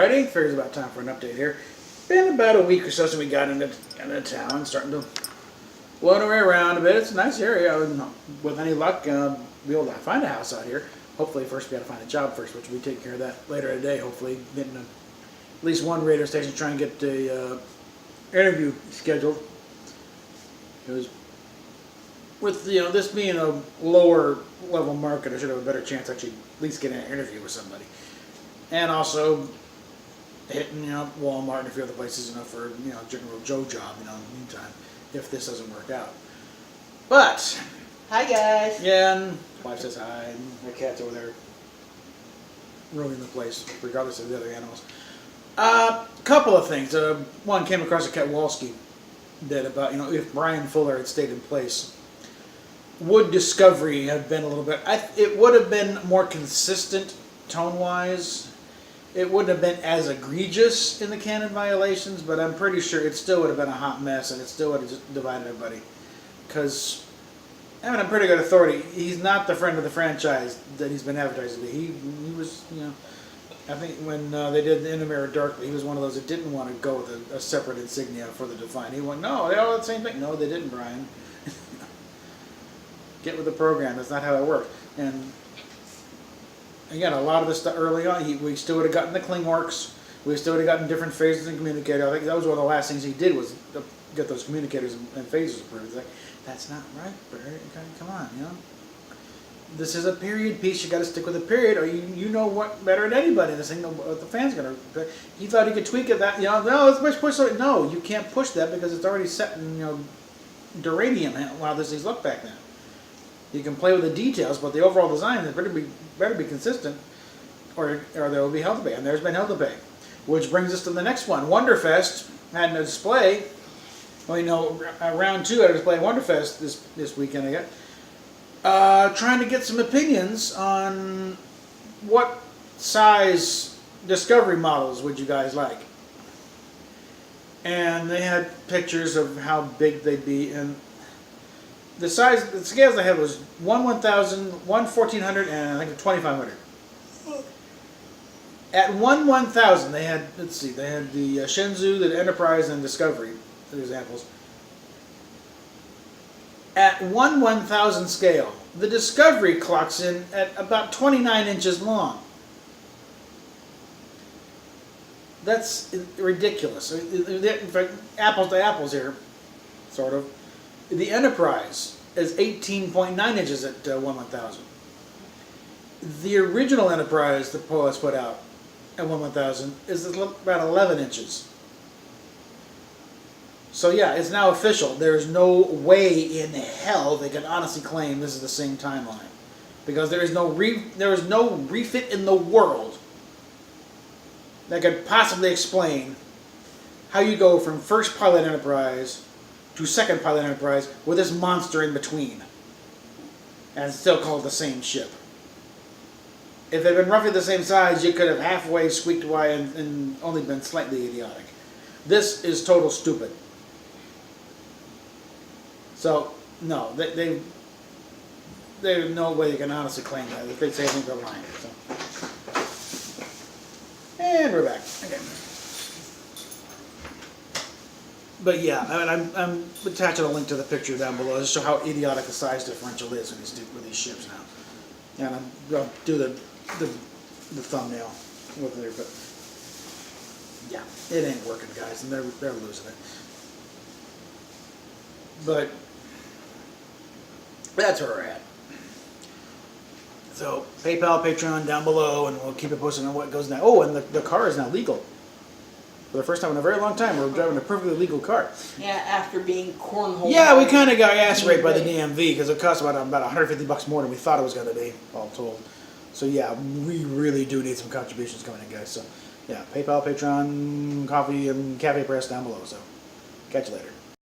Friday. Figures about time for an update here. Been about a week or so since we got into town. Starting to blow our way around a bit. It's a nice area. With any luck, be able to find a house out here. Hopefully, first we got to find a job first, which we'll be taking care of that later today. Hopefully, getting at least one radio station to try and get the interview scheduled. Because with this being a lower level market, I should have a better chance actually at least getting an interview with somebody. And also hitting Walmart and a few other places for general Joe job in the meantime if this doesn't work out. But hi guys. Yeah, and wife says hi, and the cat's over there ruining the place regardless of the other animals. Couple of things. One came across a Kowalski that about if Bryan Fuller had stayed in place, would Discovery have been a little bit? It would have been more consistent tone wise. It wouldn't have been as egregious in the canon violations, but I'm pretty sure it still would have been a hot mess, and it still would have just divided everybody. Because I'm pretty good authority. He's not the friend of the franchise that he's been advertised to be. He was I think when they did the In the Mirror Darkly, he was one of those that didn't want to go with a separate insignia for the Defiant. He went, no, they all had the same thing. No, they didn't, Brian. Get with the program. That's not how it works. And again, a lot of the stuff early on, we still would have gotten the cling works. We still would have gotten different phases and communicator. I think that was one of the last things he did was get those communicators and phases approved. It's like, that's not right, Barry. Come on, This is a period piece. You got to stick with a period, or you know what better than anybody. This thing, what the fans gonna. He thought he could tweak it. That no, let's push it. No, you can't push that because it's already set in duranium. How this thing's look back now. You can play with the details, but the overall design is better be consistent, or there will be hell to pay. And there's been hell to pay, which brings us to the next one. Wonderfest had a display. Well, round 2 at a display at Wonderfest this weekend. I guess. Trying to get some opinions on what size Discovery models would you guys like. And they had pictures of how big they'd be, and the scales they had was 1/1000, 1/1400, and I think a 2500. At 1/1000, they had the Shenzhou, the Enterprise, and Discovery, for examples. At 1/1000 scale, the Discovery clocks in at about 29 inches long. That's ridiculous. In fact, apples to apples here, sort of. The Enterprise is 18.9 inches at 1/1000. The original Enterprise that Polis put out at 1/1000 is about 11 inches. So yeah, it's now official. There's no way in hell they can honestly claim this is the same timeline, because there is no refit in the world that could possibly explain how you go from first pilot Enterprise to second pilot Enterprise with this monster in between, and still call it the same ship. If they'd been roughly the same size, you could have halfway squeaked by and only been slightly idiotic. This is total stupid. So no, there's no way they can honestly claim that. If they say anything, they're lying. So. And we're back. Okay. But yeah, I'm attaching a link to the picture down below to show how idiotic the size differential is with these ships now. And I'll do the thumbnail with there, but yeah, it ain't working, guys, and they're losing it. But that's where we're at. So PayPal, Patreon down below, and we'll keep it posted on what goes now. Oh, and the car is now legal. For the first time in a very long time, we're driving a perfectly legal car. Yeah, after being cornholed. Yeah, we kind of got ass raped by the DMV because it cost about $150 more than we thought it was going to be, all told. So yeah, we really do need some contributions coming in, guys. So yeah, PayPal, Patreon, coffee, and Cafe Press down below. So catch you later.